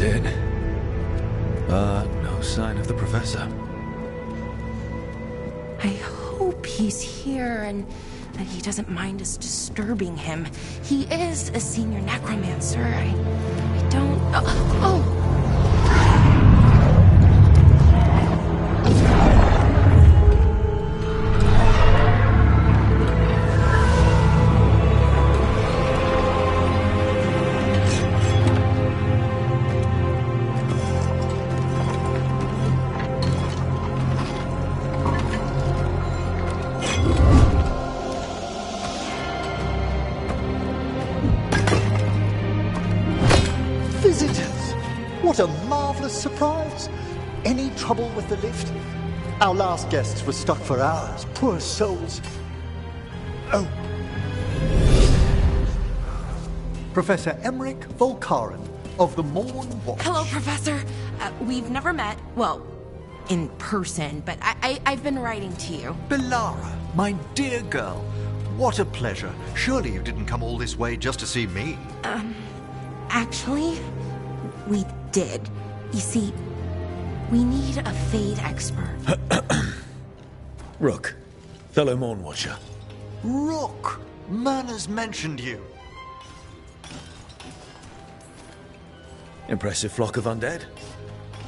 it. But no sign of the professor. I hope he's here and that he doesn't mind us disturbing him. He is a senior necromancer. I don't... Oh! What a marvellous surprise! Any trouble with the lift? Our last guests were stuck for hours. Poor souls. Oh. Professor Emmerich Volkaren of the Morn Watch. Hello, Professor. We've never met. Well, in person, but I've been writing to you. Belara, my dear girl. What a pleasure. Surely you didn't come all this way just to see me. Actually, we did. You see, we need a Fade expert. Rook, fellow Morn Watcher. Rook! Manners mentioned you. Impressive flock of undead.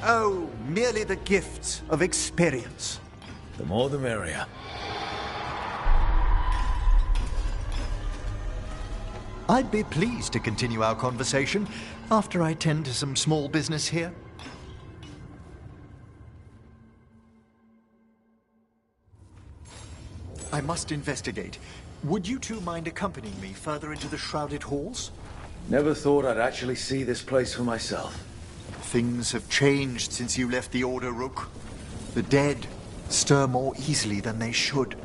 Oh, merely the gifts of experience. The more the merrier. I'd be pleased to continue our conversation after I tend to some small business here. I must investigate. Would you two mind accompanying me further into the shrouded halls? Never thought I'd actually see this place for myself. Things have changed since you left the Order, Rook. The dead stir more easily than they should.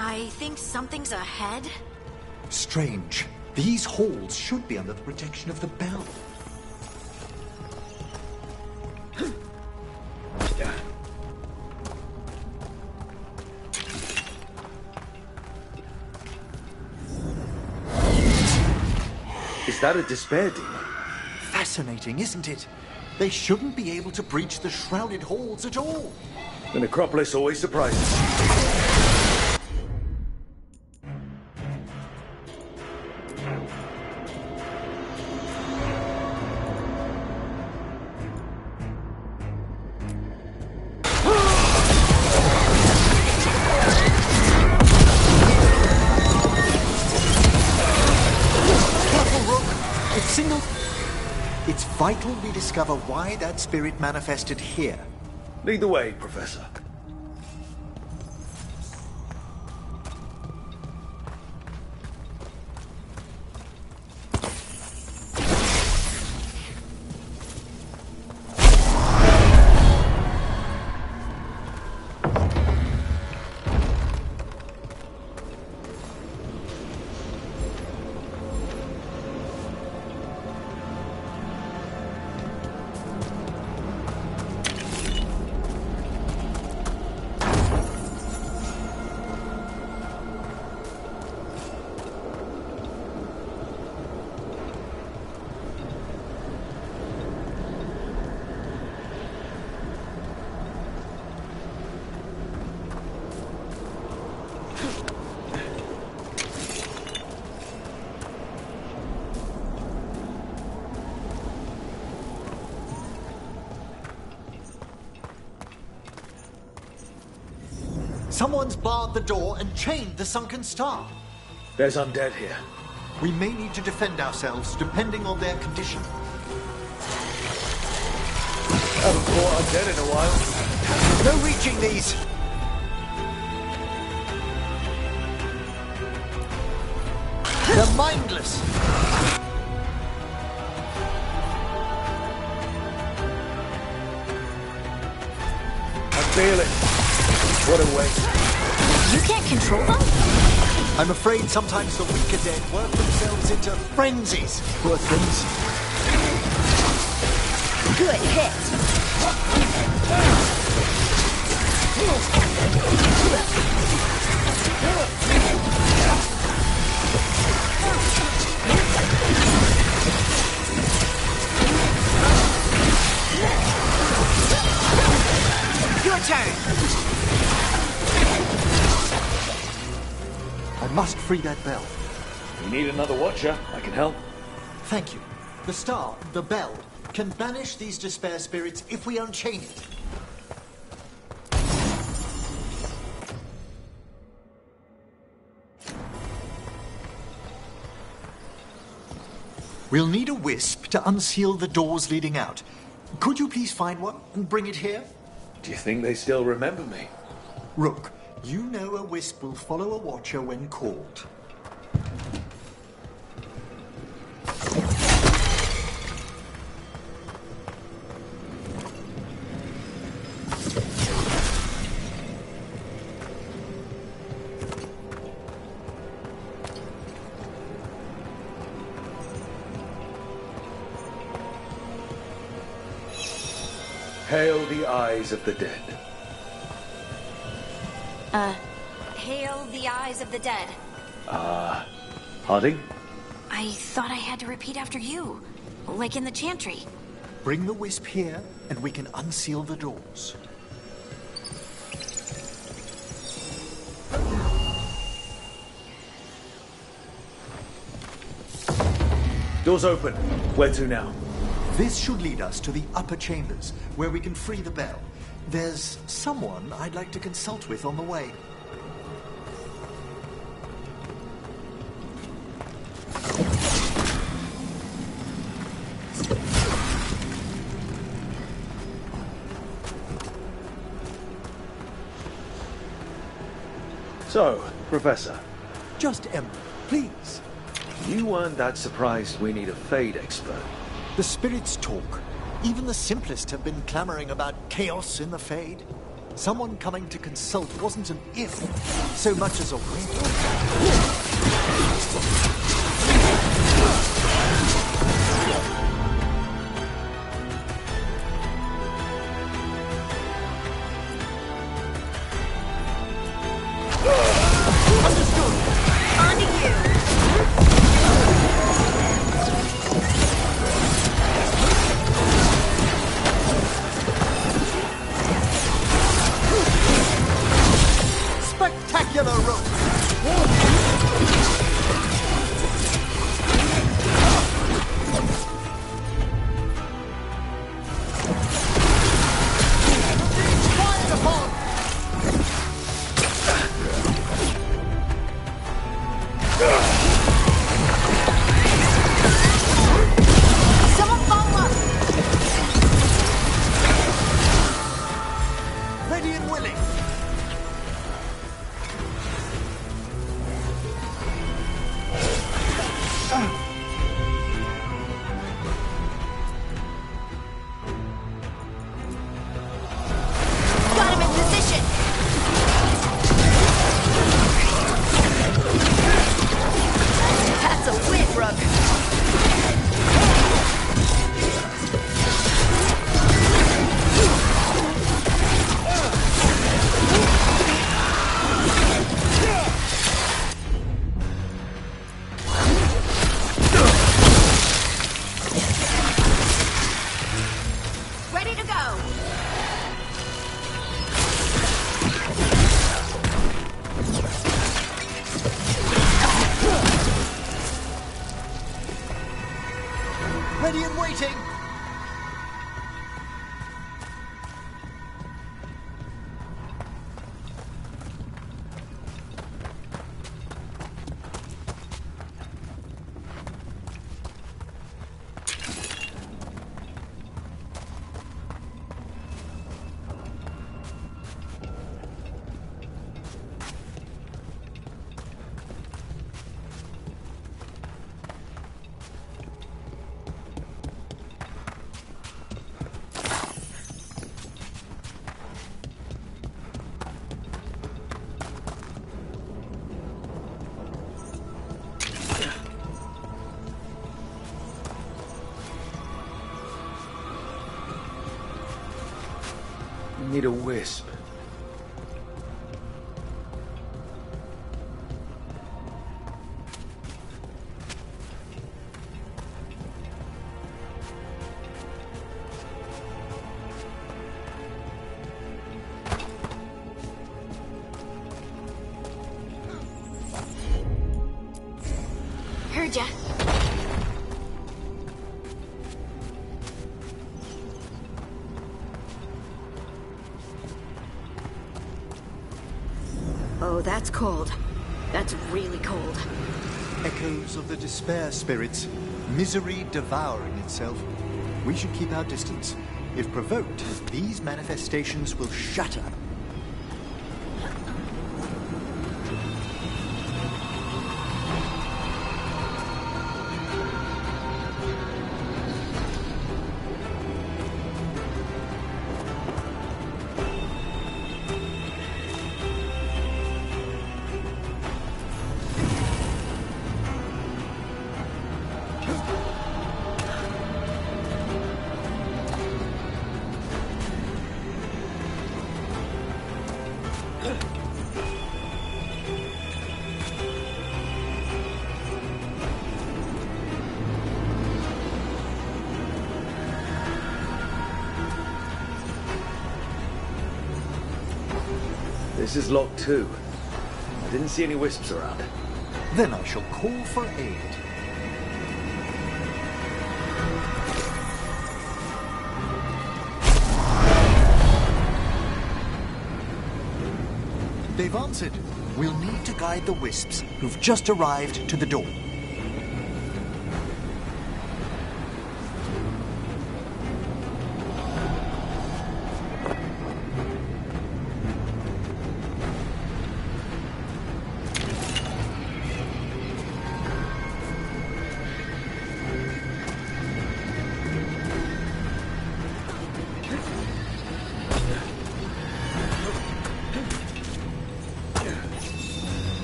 I think something's ahead. Strange. These halls should be under the protection of the bell. Is that a despair demon? Fascinating, isn't it? They shouldn't be able to breach the shrouded halls at all. The necropolis always surprises. It's vital we discover why that spirit manifested here. Lead the way, Professor. Someone's barred the door and chained the sunken star. There's undead here. We may need to defend ourselves, depending on their condition. Haven't fought undead in a while. No reaching these! They're mindless! I feel it. What a waste. You can't control them? I'm afraid sometimes the weaker dead work themselves into frenzies. Poor things. Good hit. Your turn. I must free that bell. You need another watcher. I can help. Thank you. The star, the bell, can banish these despair spirits if we unchain it. We'll need a wisp to unseal the doors leading out. Could you please find one and bring it here? Do you think they still remember me? Rook, you know a wisp will follow a watcher when called. Hail the eyes of the dead. Hail the eyes of the dead. Harding? I thought I had to repeat after you, like in the chantry. Bring the wisp here, and we can unseal the doors. Doors open. Where to now? This should lead us to the upper chambers, where we can free the bell. There's someone I'd like to consult with on the way. So, Professor, Just Emerald, please. you weren't that surprised we need a Fade expert. The spirits talk. Even the simplest have been clamoring about chaos in the Fade. Someone coming to consult wasn't an if, so much as a when. Spectacular rope! Fired upon! Someone follow up! Ready and willing! Got him in position! That's a win, Rook. Ready to go! Ready and waiting! Need a wisp. Heard ya. Oh, that's cold. That's really cold. Echoes of the despair spirits, misery devouring itself. We should keep our distance. If provoked, these manifestations will shatter. This is locked too. I didn't see any wisps around. Then I shall call for aid. They've answered. We'll need to guide the wisps who've just arrived to the door.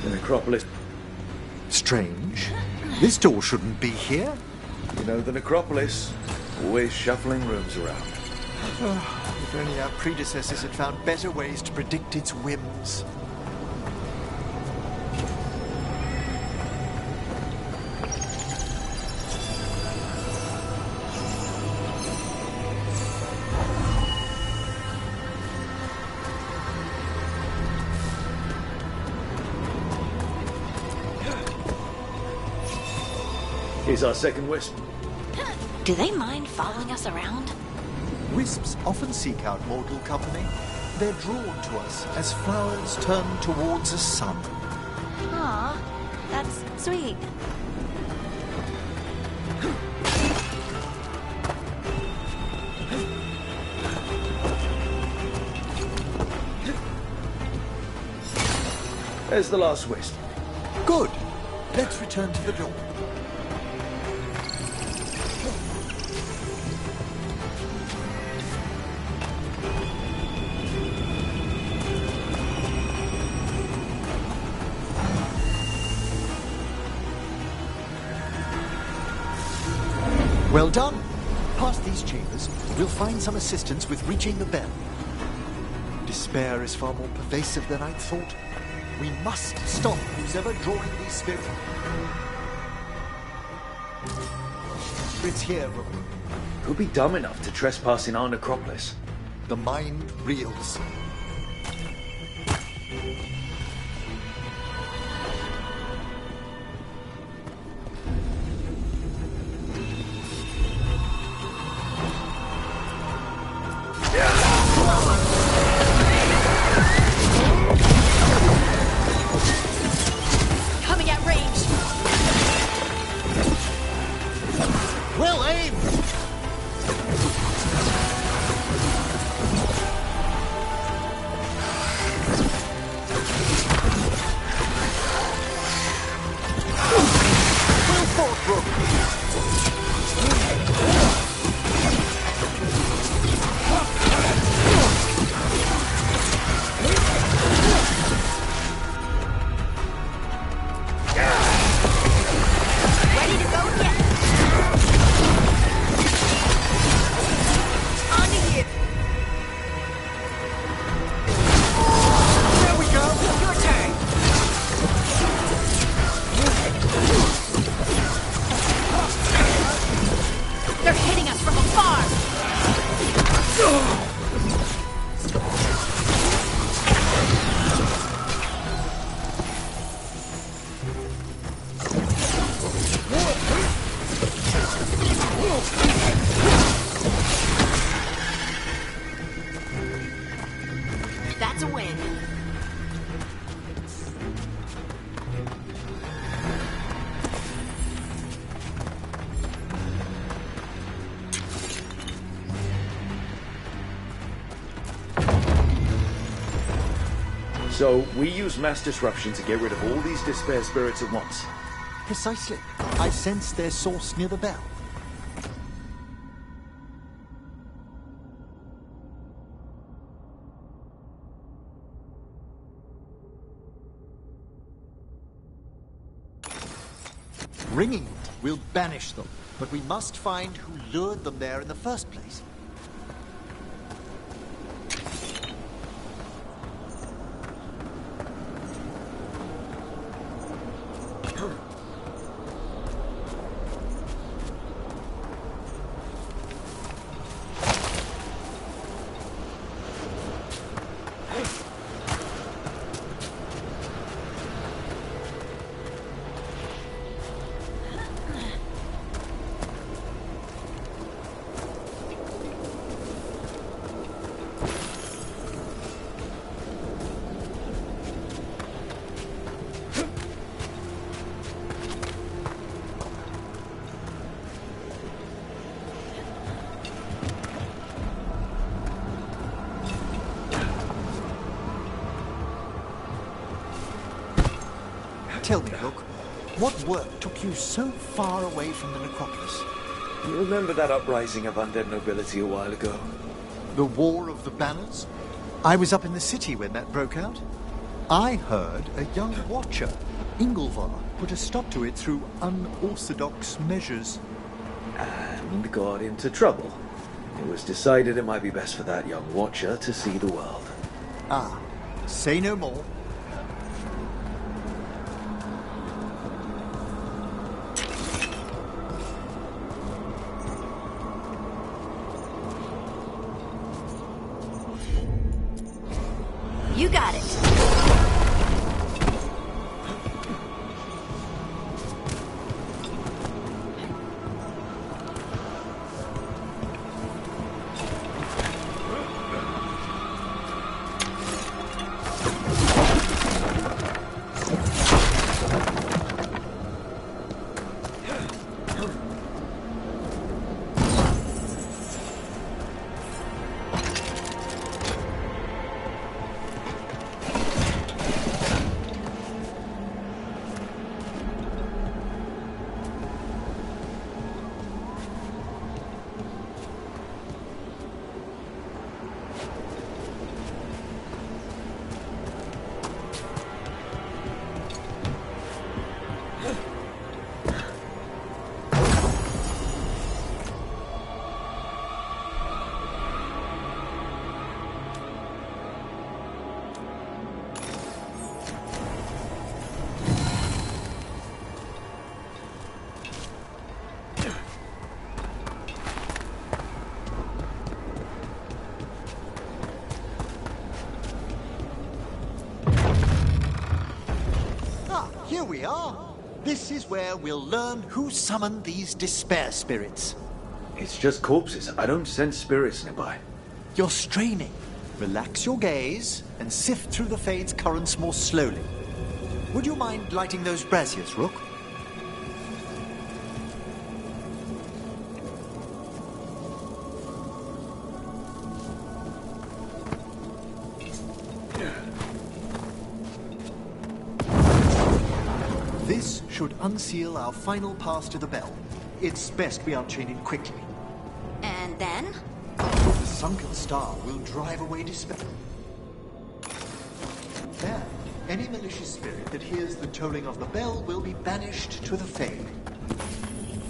Necropolis. Strange. This door shouldn't be here. You know, the Necropolis. Always shuffling rooms around. If only our predecessors had found better ways to predict its whims. Here's our second wisp. Do they mind following us around? Wisps often seek out mortal company. They're drawn to us as flowers turn towards a sun. Aw, that's sweet. There's the last wisp. Good. Let's return to the door. Well done. Past these chambers, we'll find some assistance with reaching the bell. Despair is far more pervasive than I'd thought. We must stop who's ever drawing these spirits. It's here, Robin. Who'd be dumb enough to trespass in our necropolis? The mind reels. Coming at range. Well aimed! That's a win. So, we use mass disruption to get rid of all these despair spirits at once. Precisely. I sense their source near the bell. Ringing it will banish them, but we must find who lured them there in the first place. Tell me, Hook, what work took you so far away from the necropolis? You remember that uprising of undead nobility a while ago? The War of the Banners? I was up in the city when that broke out. I heard a young watcher, Ingolvar, put a stop to it through unorthodox measures. And got into trouble. It was decided it might be best for that young watcher to see the world. Ah, say no more. You got it. Here we are. This is where we'll learn who summoned these despair spirits. It's just corpses. I don't sense spirits nearby. You're straining. Relax your gaze and sift through the fade's currents more slowly. Would you mind lighting those braziers, Rook? This should unseal our final pass to the bell. It's best we unchain it quickly. And then? The sunken star will drive away despair. There, any malicious spirit that hears the tolling of the bell will be banished to the Fade.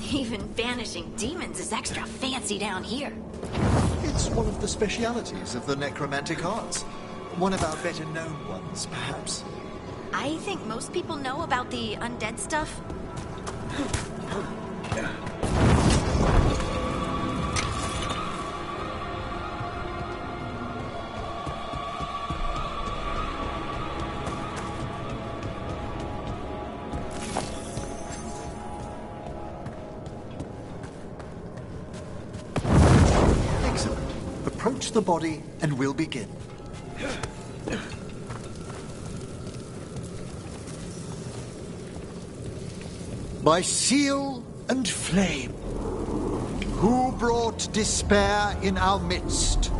Even banishing demons is extra fancy down here. It's one of the specialities of the necromantic arts. One of our better known ones, perhaps. I think most people know about the undead stuff. Excellent. Approach the body and we'll begin. By seal and flame, who brought despair in our midst?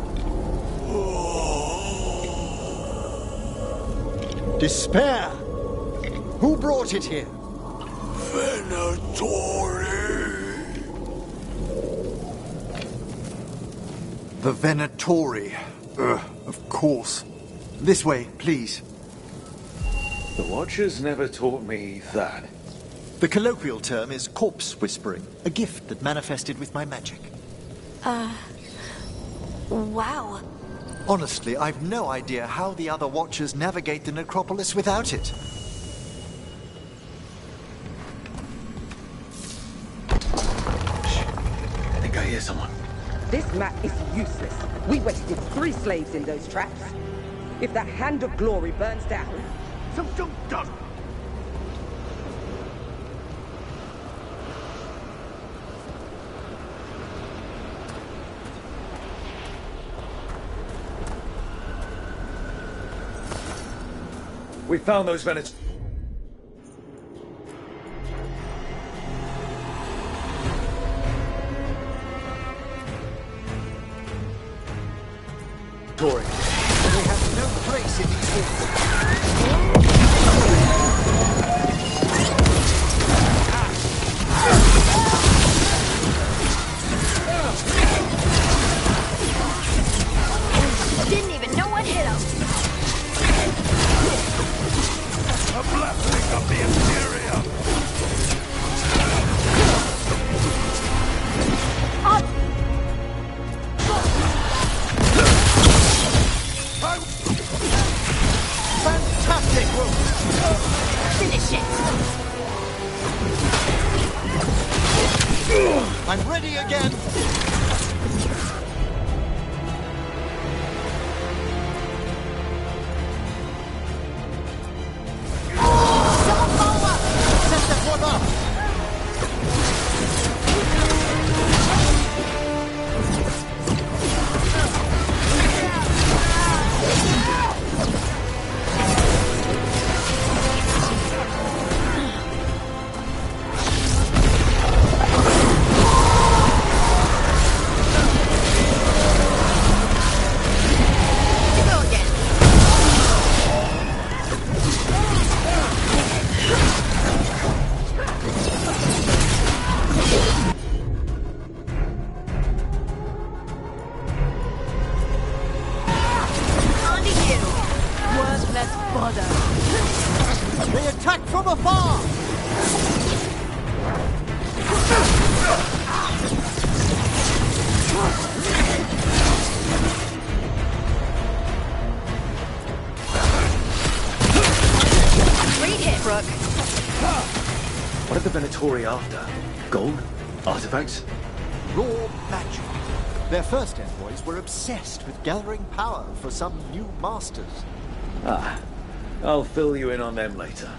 Despair? Who brought it here? The Venatori. Of course. This way, please. The Watchers never taught me that. The colloquial term is corpse whispering, a gift that manifested with my magic. Wow. Honestly, I've no idea how the other Watchers navigate the necropolis without it. I think I hear someone. This map is useless. We wasted 3 slaves in those traps. If that Hand of Glory burns down... Something does. We found those Venatori. They have no place in these walls. Didn't even know what hit him. A blessing of the interior! Fantastic work! Finish it. I'm ready again. Someone follow up! Set that one up! They attack from afar! Great hit, Rook. What are the Venatori after? Gold? Artifacts? Raw magic. Their first envoys were obsessed with gathering power for some new masters. Ah, I'll fill you in on them later.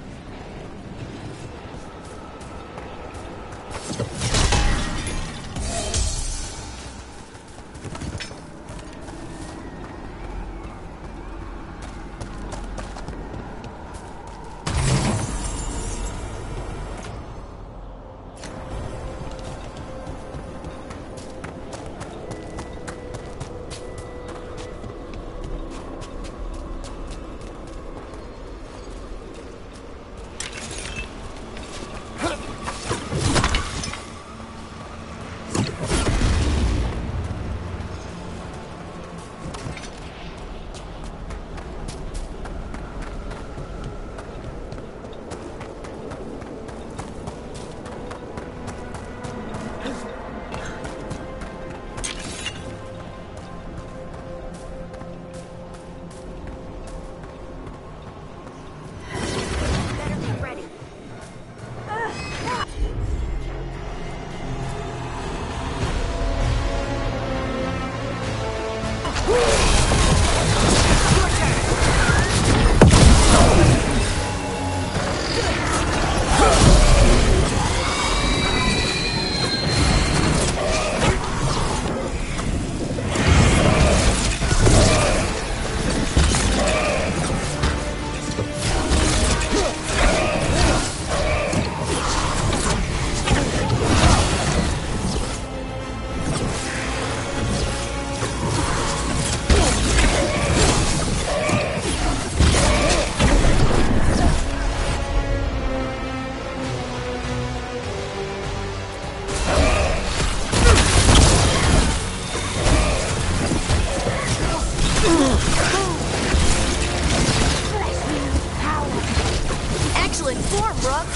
form, Rook.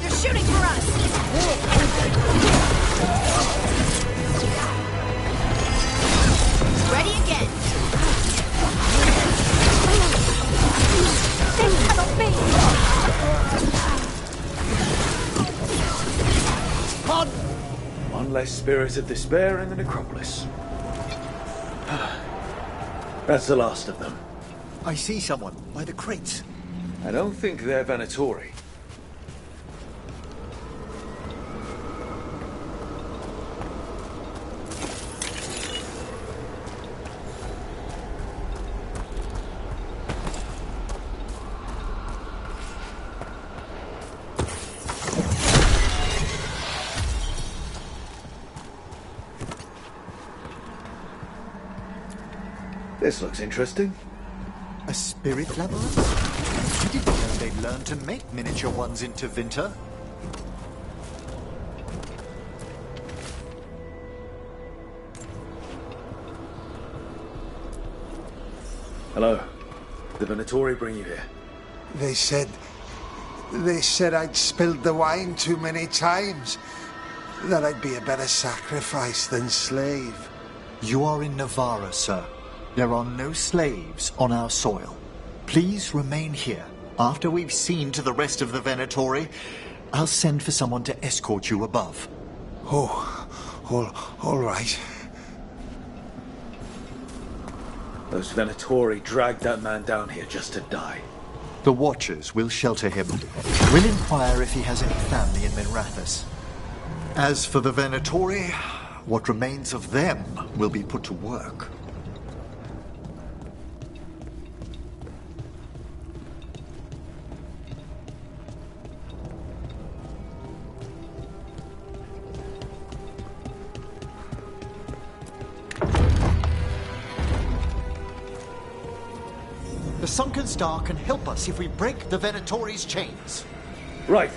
They're shooting for us. Ready again. One less spirit of despair in the necropolis. That's the last of them. I see someone by the crates. I don't think they're Venatori. This looks interesting. A spirit labyrinth? I didn't know they'd learned to make miniature ones into Winter. Hello. The Venatori bring you here? They said I'd spilled the wine too many times. That I'd be a better sacrifice than slave. You are in Navarra, sir. There are no slaves on our soil. Please remain here. After we've seen to the rest of the Venatori, I'll send for someone to escort you above. All right. Those Venatori dragged that man down here just to die. The Watchers will shelter him. We'll inquire if he has any family in Minrathous. As for the Venatori, what remains of them will be put to work. The Sunken Star can help us if we break the Venatori's chains. Right.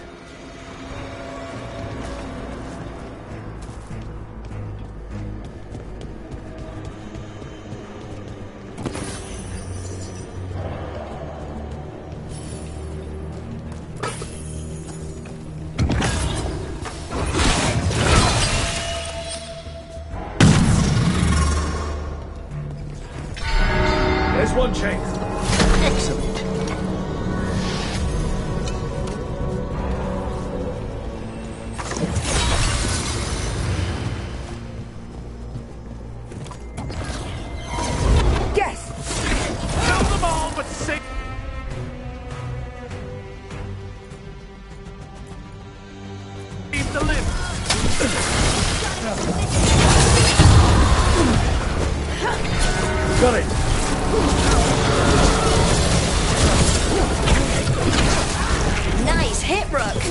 There's one chain. Excellent. Guests! Kill them all, but save... the live. Got it. Nice hit, Rook.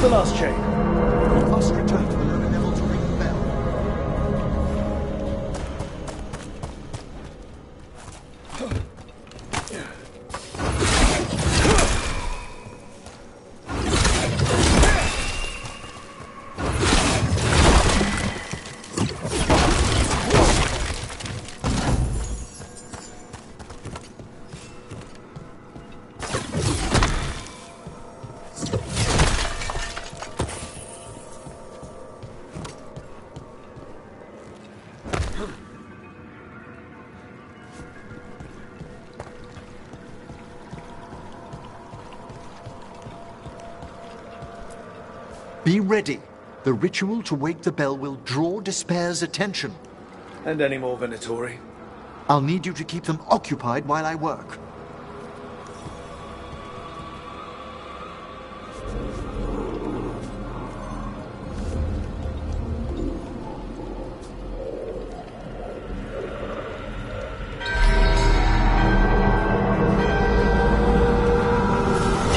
the last chain? We must return to the lower level to ring the bell. Be ready. The ritual to wake the bell will draw Despair's attention. And any more Venatori? I'll need you to keep them occupied while I work.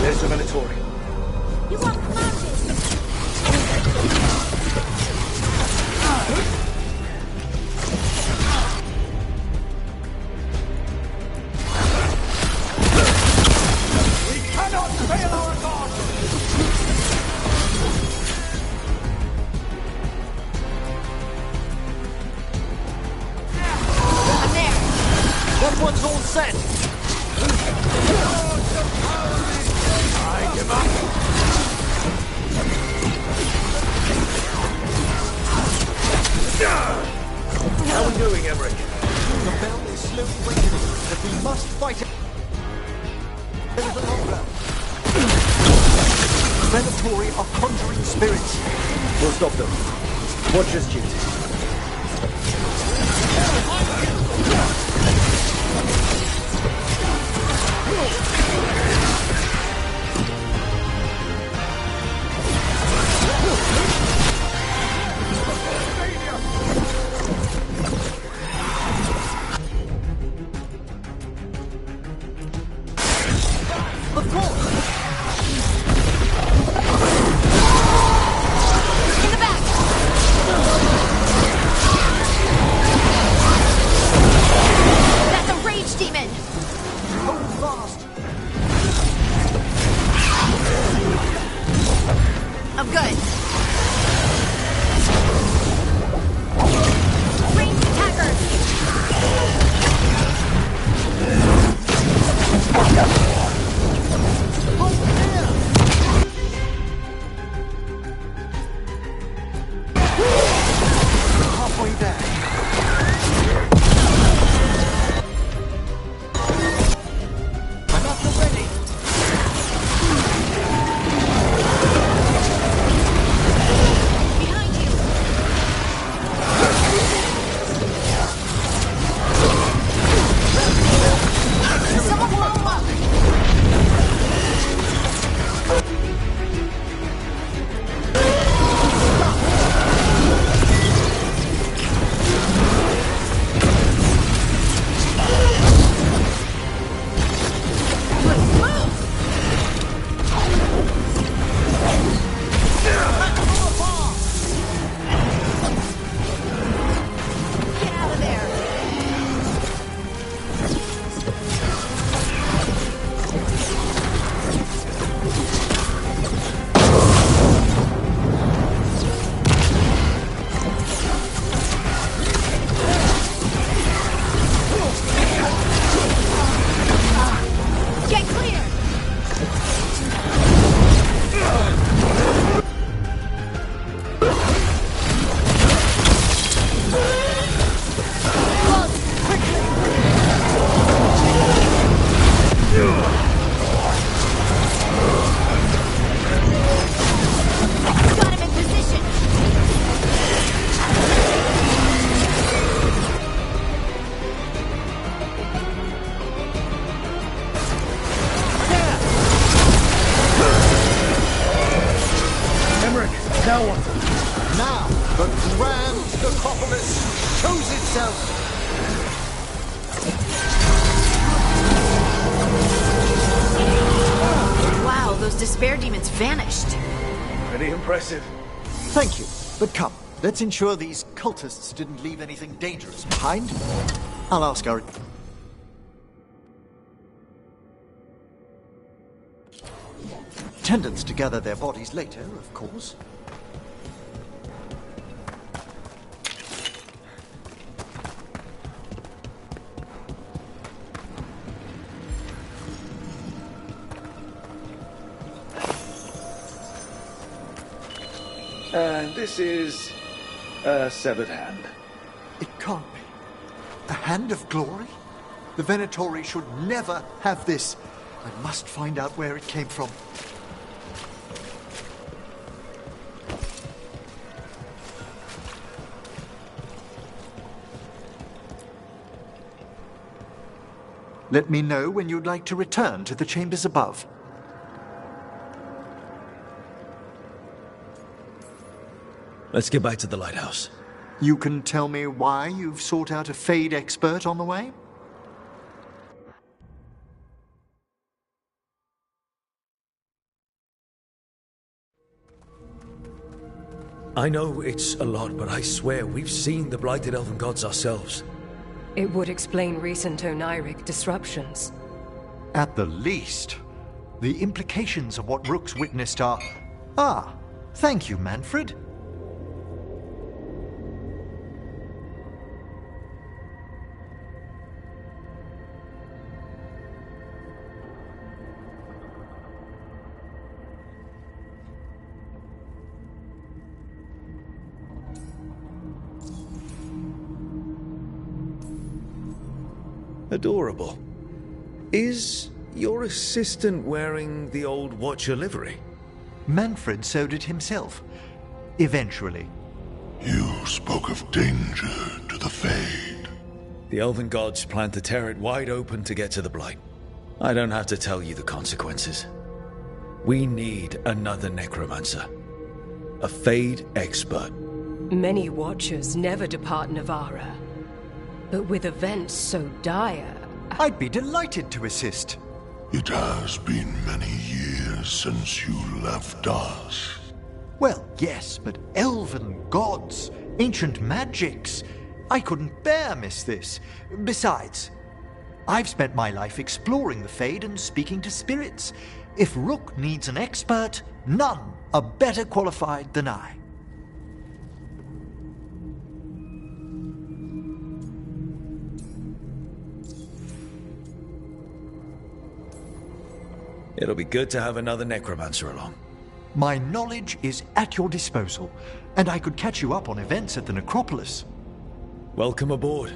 There's the Venatori. You won't come out of We cannot fail our god! I'm there. That one's all set. I give up. How are we doing, Emmerich? The bell is slowly wakening, but we must fight it a little longer. Venatori are conjuring spirits. We'll stop them. Watch as duty. Of course! In the back. That's a rage demon. Hold fast! I'm good. Ranged attackers. Halfway there. I'm up and ready. Behind you. Someone blow him up. Get out of there. Get clear. Got him in position. Emmerich, now what? Now, the grand necropolis shows itself. Wow, those despair demons vanished. Pretty impressive. Thank you. But come, let's ensure these cultists didn't leave anything dangerous behind. I'll ask our... attendants to gather their bodies later, of course. And this is a severed hand. It can't be. A hand of glory? The Venatori should never have this. I must find out where it came from. Let me know when you'd like to return to the chambers above. Let's get back to the lighthouse. You can tell me why you've sought out a Fade expert on the way? I know it's a lot, but I swear we've seen the blighted elven gods ourselves. It would explain recent Oniric disruptions. At the least. The implications of what Rook's witnessed are... Ah, thank you, Manfred. Adorable. Is your assistant wearing the old Watcher livery? Manfred sewed it himself. Eventually. You spoke of danger to the Fade. The elven gods plan to tear it wide open to get to the Blight. I don't have to tell you the consequences. We need another necromancer. A Fade expert. Many Watchers never depart Navarra. But with events so dire... I'd be delighted to assist. It has been many years since you left us. Well, yes, but elven gods, ancient magics. I couldn't bear miss this. Besides, I've spent my life exploring the Fade and speaking to spirits. If Rook needs an expert, none are better qualified than I. It'll be good to have another necromancer along. My knowledge is at your disposal, and I could catch you up on events at the necropolis. Welcome aboard.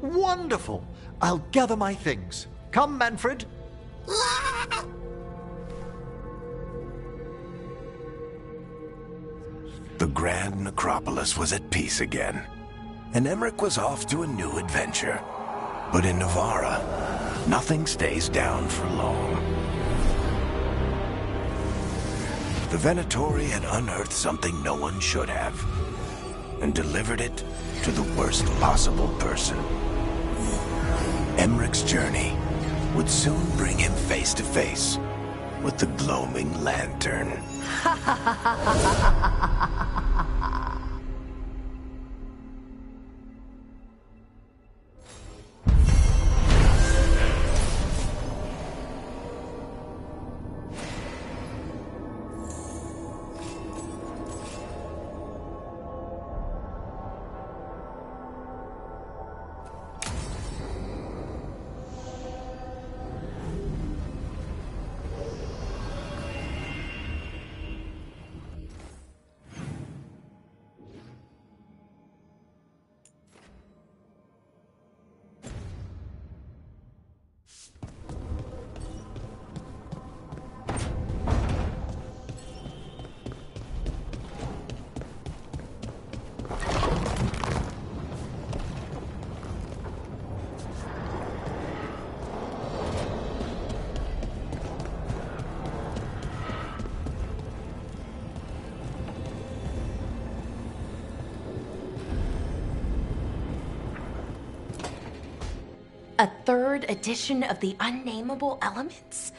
Wonderful! I'll gather my things. Come, Manfred. The Grand Necropolis was at peace again, and Emmerich was off to a new adventure. But in Navarra, nothing stays down for long. The Venatori had unearthed something no one should have, and delivered it to the worst possible person. Emmerich's journey would soon bring him face to face with the gloaming lantern. A third edition of the Unnameable Elements?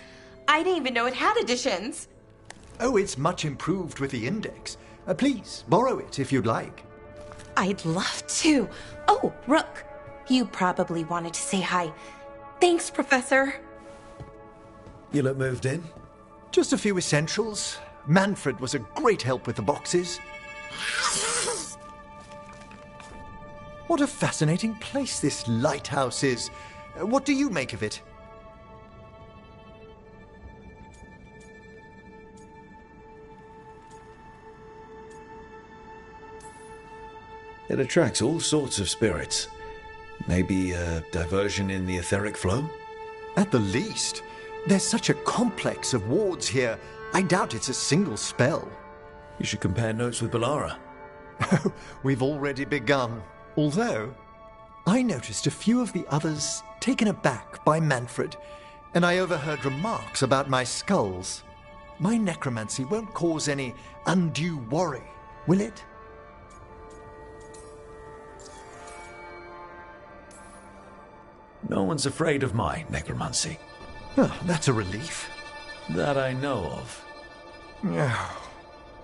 I didn't even know it had editions. Oh, it's much improved with the index. Please, borrow it if you'd like. I'd love to. Oh, Rook, you probably wanted to say hi. Thanks, Professor. You look moved in? Just a few essentials. Manfred was a great help with the boxes. What a fascinating place this lighthouse is. What do you make of it? It attracts all sorts of spirits. Maybe a diversion in the etheric flow? At the least. There's such a complex of wards here. I doubt it's a single spell. You should compare notes with Bellara. Oh, we've already begun. Although, I noticed a few of the others taken aback by Manfred, and I overheard remarks about my skulls. My necromancy won't cause any undue worry, will it? No one's afraid of my necromancy. Oh, that's a relief. That I know of.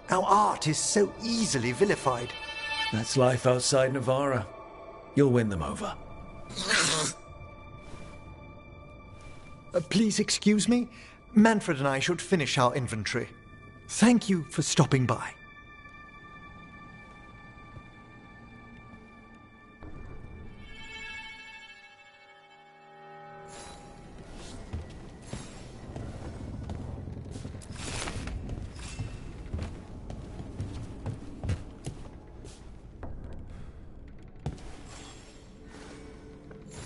Our art is so easily vilified. That's life outside Navarra. You'll win them over. Please excuse me. Manfred and I should finish our inventory. Thank you for stopping by.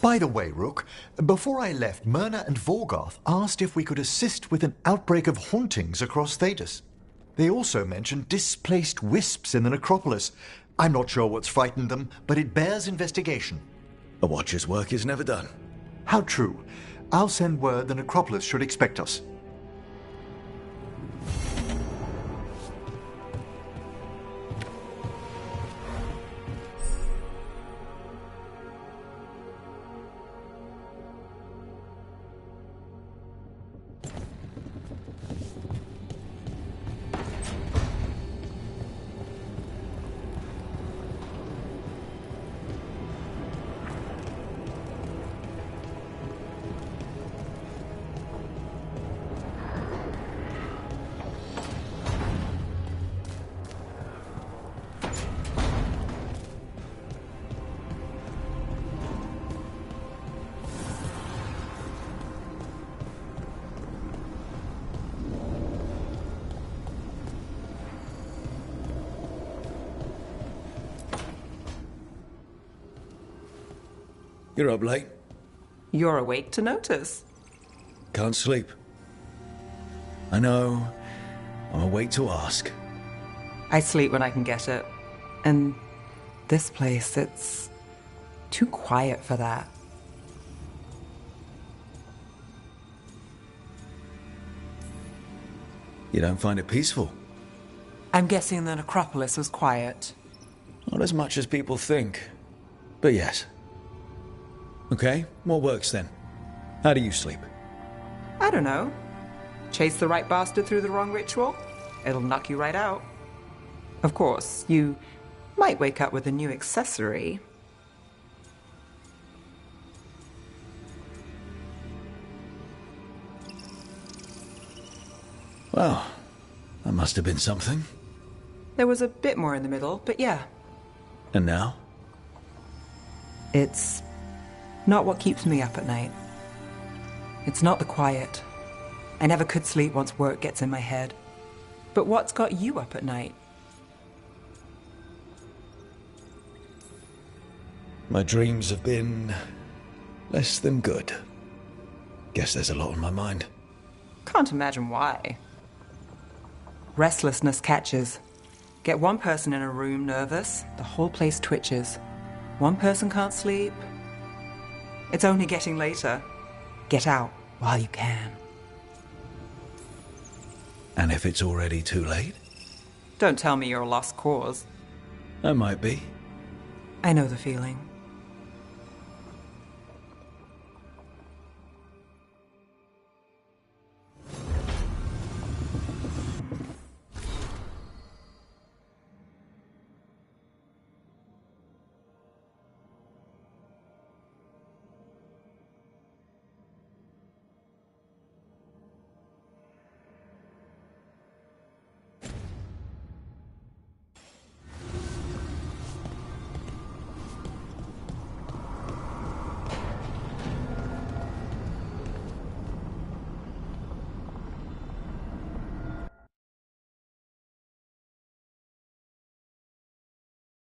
By the way, Rook, before I left, Myrna and Vorgoth asked if we could assist with an outbreak of hauntings across Thedas. They also mentioned displaced wisps in the necropolis. I'm not sure what's frightened them, but it bears investigation. A watcher's work is never done. How true. I'll send word the necropolis should expect us. You're up late. You're awake to notice. Can't sleep. I know. I'm awake to ask. I sleep when I can get it. And this place, it's too quiet for that. You don't find it peaceful? I'm guessing the necropolis was quiet. Not as much as people think. But yes. Okay, what works then? How do you sleep? I don't know. Chase the right bastard through the wrong ritual? It'll knock you right out. Of course, you might wake up with a new accessory. Well, that must have been something. There was a bit more in the middle, but yeah. And now? It's not what keeps me up at night. It's not the quiet. I never could sleep once work gets in my head. But what's got you up at night? My dreams have been less than good. Guess there's a lot on my mind. Can't imagine why. Restlessness catches. Get one person in a room nervous, the whole place twitches. One person can't sleep. It's only getting later. Get out while you can. And if it's already too late? Don't tell me you're a lost cause. I might be. I know the feeling.